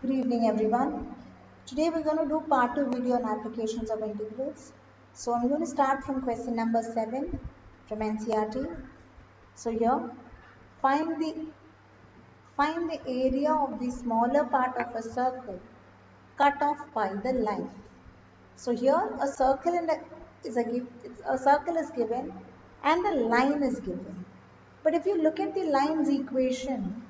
Good evening, everyone. Today we're going to do part 2 video on applications of integrals. So I'm going to start from question number 7 from NCERT. So here, find the find the area of the smaller part of a circle cut off by the line. So here a circle a circle is given and the line is given. But if you look at the line's equation,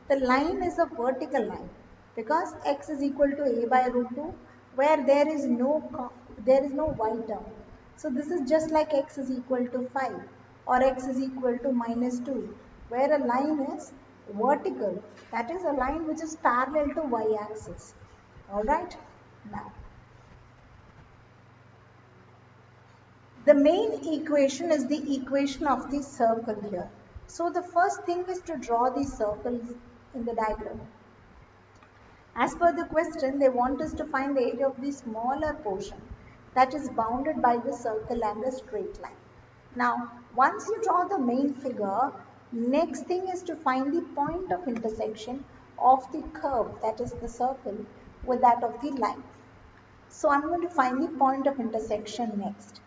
the line is a vertical line because x is equal to a by root 2 where there is no y term. So this is just like x is equal to 5 or x is equal to minus 2 where a line is vertical, that is a line which is parallel to y axis. Alright, now the main equation is the equation of the circle here. So the first thing is to draw the circles in the diagram. As per the question, they want us to find the area of the smaller portion that is bounded by the circle and the straight line. Now, once you draw the main figure, next thing is to find the point of intersection of the curve, that is the circle, with that of the line. So I'm going to find the point of intersection next.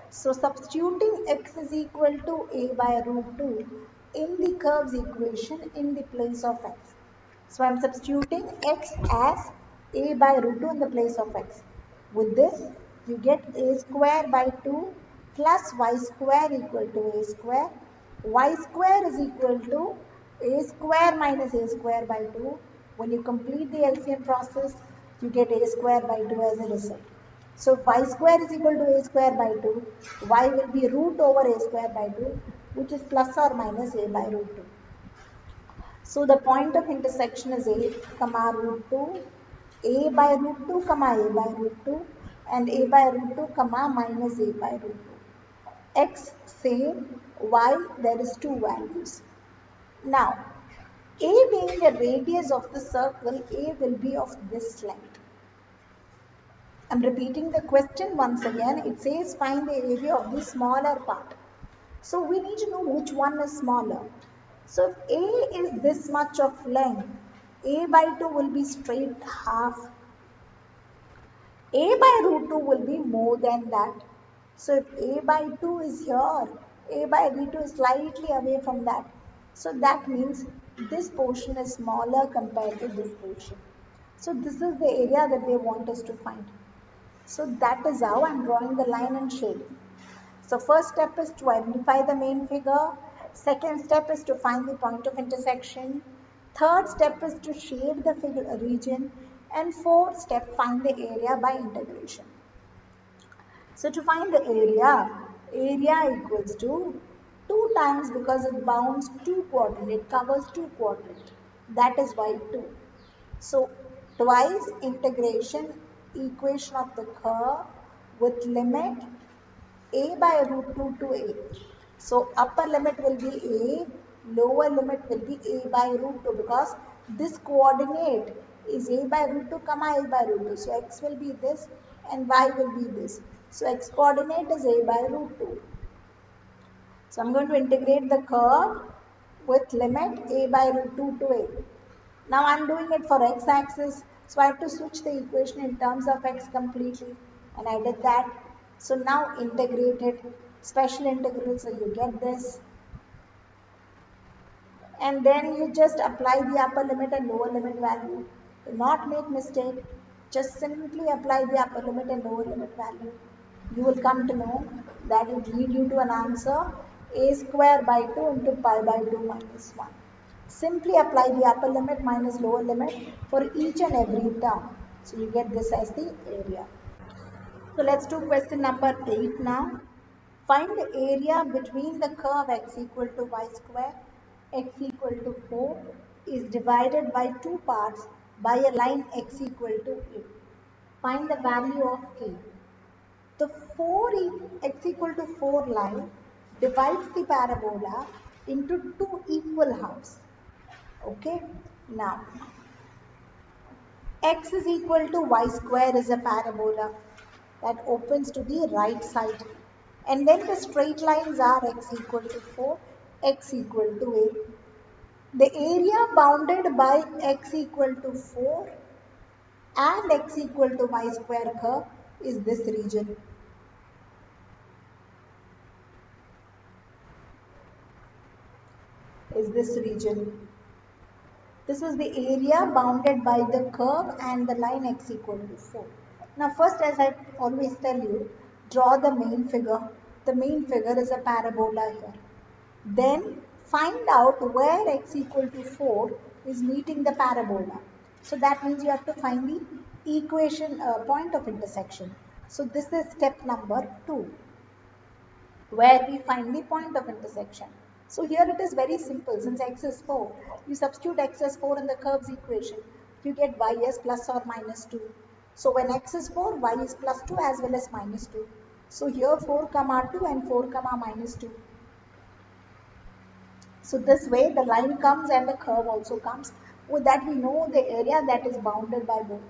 So substituting x is equal to a by root 2 in the curve's equation in the place of x. So I am substituting x as a by root 2 in the place of x. With this, you get a square by 2 plus y square equal to a square. Y square is equal to a square minus a square by 2. When you complete the LCM process, you get a square by 2 as a result. So y square is equal to a square by 2. Y will be root over a square by 2, which is plus or minus a by root 2. So the point of intersection is a comma root 2, a by root 2 comma a by root 2 and a by root 2 comma minus a by root 2. X same, y there is two values. Now a being the radius of the circle, a will be of this length. I'm repeating the question once again. It says find the area of the smaller part. So we need to know which one is smaller. So if A is this much of length, A by 2 will be straight half. A by root 2 will be more than that. So if A by 2 is here, A by root 2 is slightly away from that. So that means this portion is smaller compared to this portion. So this is the area that they want us to find. So that is how I am drawing the line and shading. So first step is to identify the main figure. Second step is to find the point of intersection. Third step is to shade the figure region. And fourth step, find the area by integration. So to find the area equals to 2 times because it bounds 2 quadrants, it covers 2 quadrants. That is why 2. So twice integration equation of the curve with limit a by root 2 to a. So upper limit will be a, lower limit will be a by root 2 because this coordinate is a by root 2 comma a by root 2. So x will be this and y will be this. So x coordinate is a by root 2. So I'm going to integrate the curve with limit a by root 2 to a. Now I'm doing it for x axis. So I have to switch the equation in terms of x completely. And I did that. So now integrated special integral, so you get this. And then you just apply the upper limit and lower limit value. Do not make mistake. Just simply apply the upper limit and lower limit value. You will come to know that it lead you to an answer a square by 2 into pi by 2 minus 1. Simply apply the upper limit minus lower limit for each and every term. So you get this as the area. So let's do question number 8 now. Find the area between the curve x equal to y square, x equal to 4 is divided by two parts by a line x equal to a. Find the value of a. The x equal to 4 line divides the parabola into two equal halves. Okay, now x is equal to y square is a parabola that opens to the right side. And then the straight lines are x equal to 4, x equal to a. The area bounded by x equal to 4 and x equal to y square curve is this region. This is the area bounded by the curve and the line x equal to 4. Now first, as I always tell you, draw the main figure. The main figure is a parabola here. Then find out where x equal to 4 is meeting the parabola. So that means you have to find the equation point of intersection. So this is step number 2, where we find the point of intersection. So here it is very simple. Since x is 4, you substitute x as 4 in the curve's equation. You get y as plus or minus 2. So when x is 4, y is plus 2 as well as minus 2. So here 4 comma 2 and 4 comma minus 2. So this way the line comes and the curve also comes. With that we know the area that is bounded by both.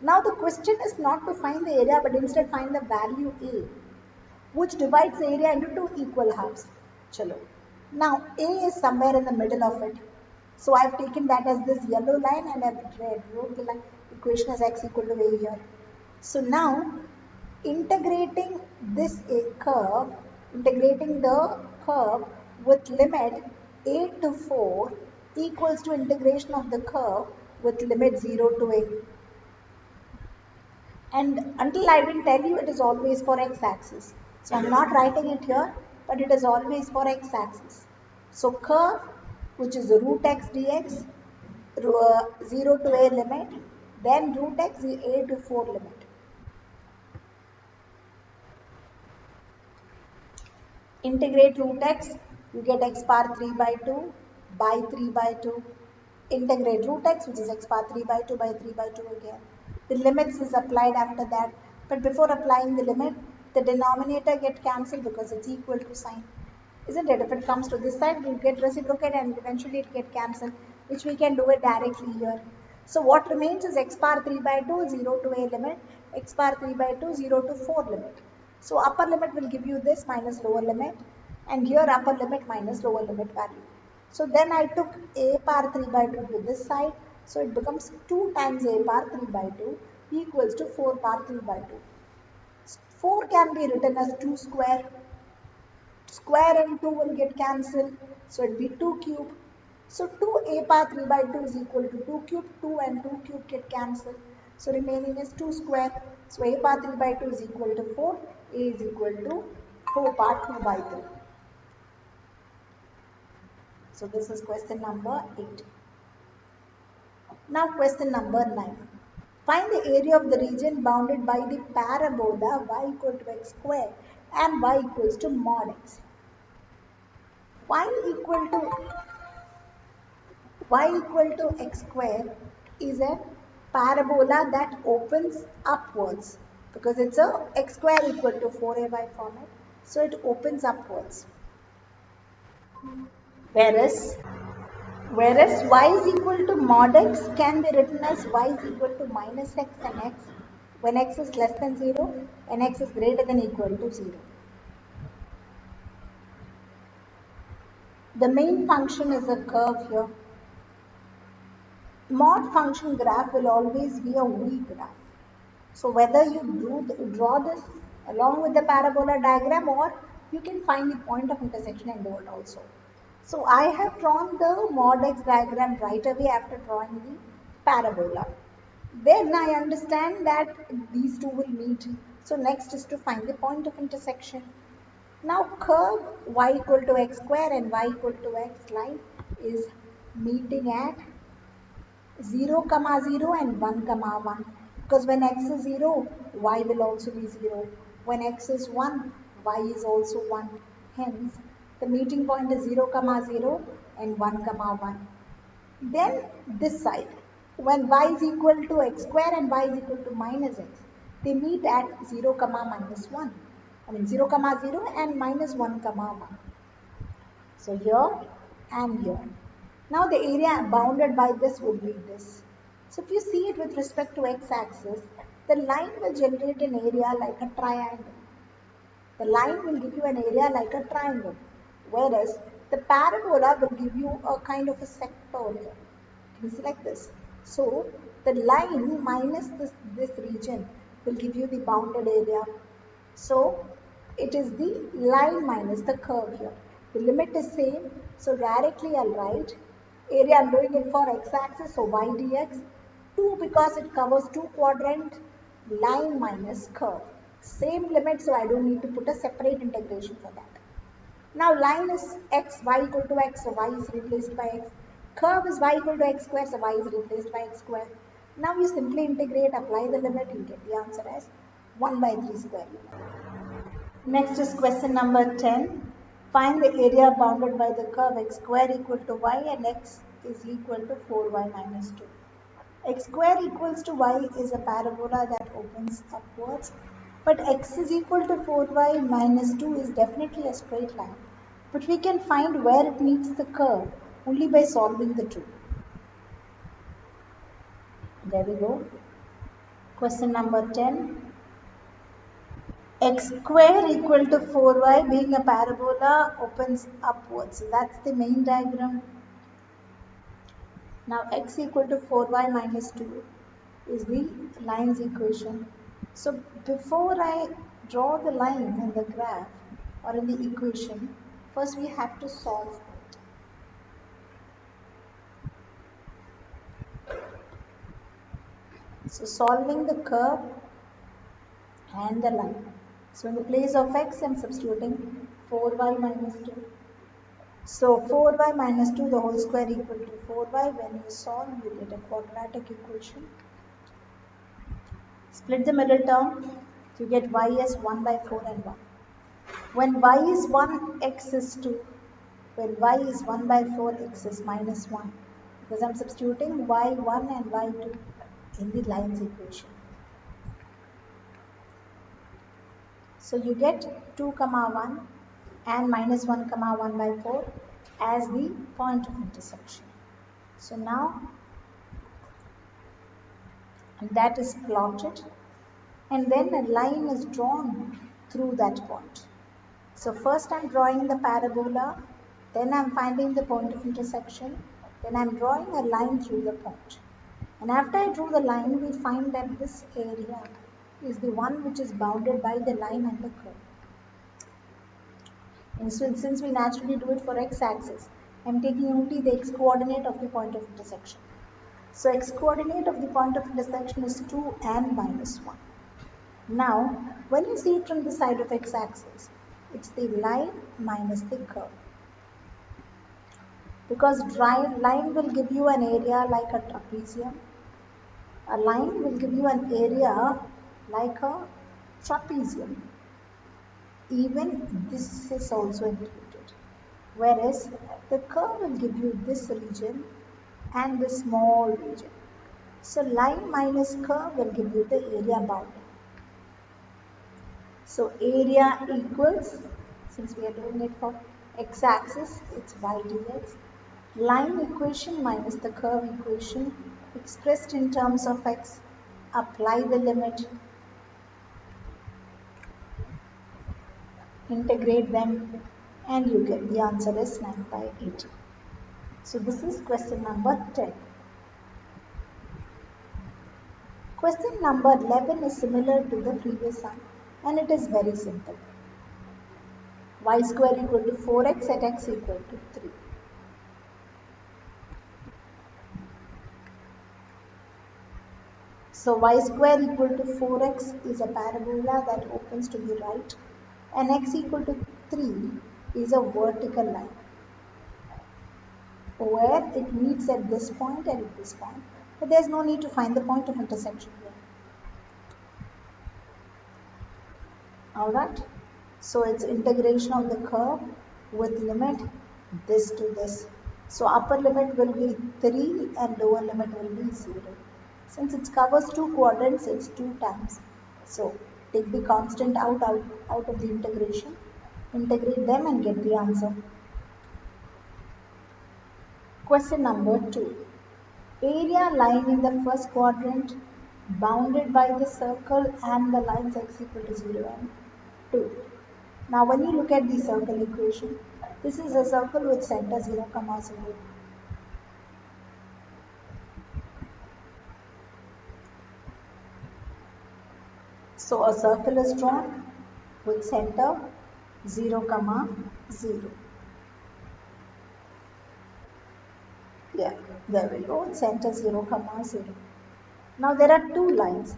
Now the question is not to find the area, but instead find the value A, which divides the area into two equal halves. Chalo. Now A is somewhere in the middle of it. So I've taken that as this yellow line and I've wrote the equation as x equal to A here. So now integrating the curve with limit a to 4 equals to integration of the curve with limit 0 to a. And until I will tell you, it is always for x-axis. So I'm not writing it here, but it is always for x-axis. So curve, which is root x dx, 0 to a limit, then root x a to 4 limit. Integrate root x, you get x power 3 by 2 by 3 by 2. Integrate root x, which is x power 3 by 2 by 3 by 2 again. The limits is applied after that, but before applying the limit, the denominator get cancelled because it's equal to sign. Isn't it? If it comes to this side, you get reciprocate and eventually it get cancelled, which we can do it directly here. So what remains is x power 3 by 2, 0 to a limit, x power 3 by 2, 0 to 4 limit. So upper limit will give you this minus lower limit, and here upper limit minus lower limit value. So then I took a power 3 by 2 to this side, so it becomes 2 times a power 3 by 2 equals to 4 power 3 by 2. 4 can be written as 2 square. Square and 2 will get cancelled, so it will be 2 cube. So 2a power 3 by 2 is equal to 2 cube, 2 and 2 cube get cancelled. So remaining is 2 square. So a power 3 by 2 is equal to 4, a is equal to 4 power 2 by 2. So this is question number 8. Now question number 9. Find the area of the region bounded by the parabola y equal to x square and y equals to mod x. y equal to x square is a parabola that opens upwards because it's a x square equal to 4ay format, so it opens upwards. Whereas y is equal to mod x can be written as y is equal to minus x and x when x is less than 0 and x is greater than equal to 0. The main function is a curve here. Mod function graph will always be a V graph. So whether you draw this along with the parabola diagram, or you can find the point of intersection and do it also. So I have drawn the mod x diagram right away after drawing the parabola. Then I understand that these two will meet. So next is to find the point of intersection. Now curve y equal to x square and y equal to x line is meeting at 0, 0 and 1, 1. Because when x is 0, y will also be 0. When x is 1, y is also 1. Hence, the meeting point is 0, 0 and 1, 1. Then this side, when y is equal to x square and y is equal to minus x, they meet at 0, minus 1. 0, 0 and minus 1, 1. So here and here. Now the area bounded by this would be this. So if you see it with respect to x-axis, the line will generate an area like a triangle. The line will give you an area like a triangle, whereas the parabola will give you a kind of a sector here. It is like this. So the line minus this region will give you the bounded area. So it is the line minus the curve here. The limit is same, so directly I'll write area I'm doing it for x-axis, so y dx, 2 because it covers 2 quadrant, line minus curve. Same limit, so I don't need to put a separate integration for that. Now line is x, y equal to x, so y is replaced by x. Curve is y equal to x square, so y is replaced by x square. Now you simply integrate, apply the limit, you get the answer as 1 by 3 square. Next is question number 10. Find the area bounded by the curve x square equal to y and x is equal to 4y minus 2. X square equals to y is a parabola that opens upwards, but x is equal to 4y minus 2 is definitely a straight line. But we can find where it meets the curve only by solving the two. There we go. Question number 10. X square equal to 4y being a parabola opens upwards. So that's the main diagram. Now x equal to 4y minus 2 is the line's equation. So before I draw the line in the graph or in the equation, first we have to solve it. So solving the curve and the line. So in the place of x, I am substituting 4y minus 2. So 4y minus 2 the whole square equal to 4y. When you solve, you get a quadratic equation. Split the middle term, you get y as 1 by 4 and 1. When y is 1, x is 2. When y is 1 by 4, x is minus 1. Because I am substituting y1 and y2 in the lines equation. So you get 2 comma 1 and minus 1 comma 1 by 4 as the point of intersection. So now that is plotted and then a line is drawn through that point. So first I am drawing the parabola, then I am finding the point of intersection, then I am drawing a line through the point. And after I drew the line, we find that this area is the one which is bounded by the line and the curve. And so since we naturally do it for x-axis, I am taking only the x-coordinate of the point of intersection. So x-coordinate of the point of intersection is 2 and minus 1. Now, when you see it from the side of x-axis, it's the line minus the curve. Because line will give you an area like a trapezium. A line will give you an area like a trapezium. Even this is also included. Whereas the curve will give you this region and this small region. So line minus curve will give you the area bounded. So area equals, since we are doing it for x-axis, it's y dx. Line equation minus the curve equation expressed in terms of x. Apply the limit. Integrate them and you get the answer is 9 by 80. So this is question number 10. Question number 11 is similar to the previous one and it is very simple. Y square equal to 4x at x equal to 3. So y square equal to 4x is a parabola that opens to the right and x equal to 3 is a vertical line where it meets at this point and at this point, but there is no need to find the point of intersection here. Alright, so it's integration of the curve with limit this to this. So upper limit will be 3 and lower limit will be 0. Since it covers 2 quadrants, it's 2 times. So take the constant out of the integration, integrate them and get the answer. Question number 2. Area lying in the first quadrant bounded by the circle and the lines x equal to 0 and 2. Now when you look at the circle equation, this is a circle with center 0, 0. So a circle is drawn with center 0, 0. Yeah, there we go. Center 0, 0. Now there are two lines.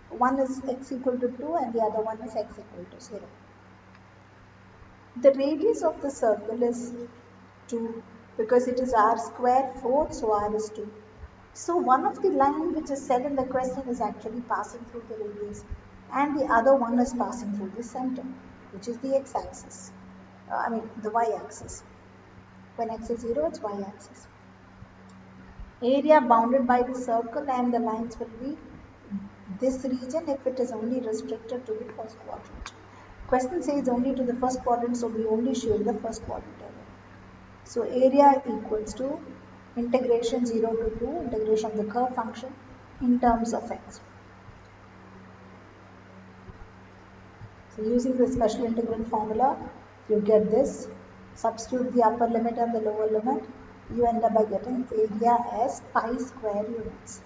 One is x equal to 2 and the other one is x equal to 0. The radius of the circle is 2 because it is r square 4, so r is 2. So one of the line which is said in the question is actually passing through the radius and the other one is passing through the center, which is the x-axis. The y-axis. When x is 0, it's y-axis. Area bounded by the circle and the lines will be this region if it is only restricted to the first quadrant. Question says only to the first quadrant, so we only show the first quadrant area. So area equals to integration 0 to 2, integration of the curve function in terms of x. So using the special integral formula, you get this. Substitute the upper limit and the lower limit. You end up by getting area as pi square units.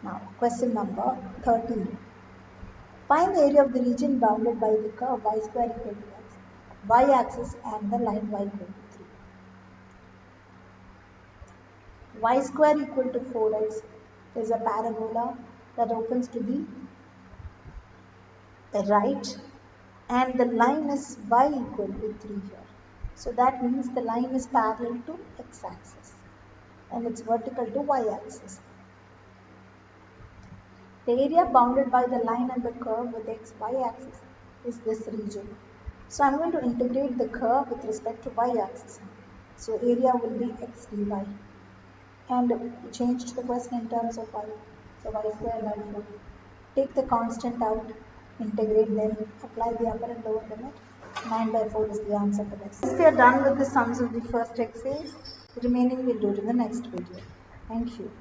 Now, question number 13. Find the area of the region bounded by the curve y square equal to x, y-axis and the line y equal to 3. Y square equal to 4x is a parabola that opens to the right and the line is y equal to 3 here. So that means the line is parallel to x-axis and it's vertical to y-axis. The area bounded by the line and the curve with x y-axis is this region. So I'm going to integrate the curve with respect to y-axis. So area will be x dy. And change the question in terms of y. So y square by 4. Take the constant out, integrate them, apply the upper and lower limit. 9 by 4 is the answer for this. Once we are done with the sums of the first exercise, the remaining we'll do it in the next video. Thank you.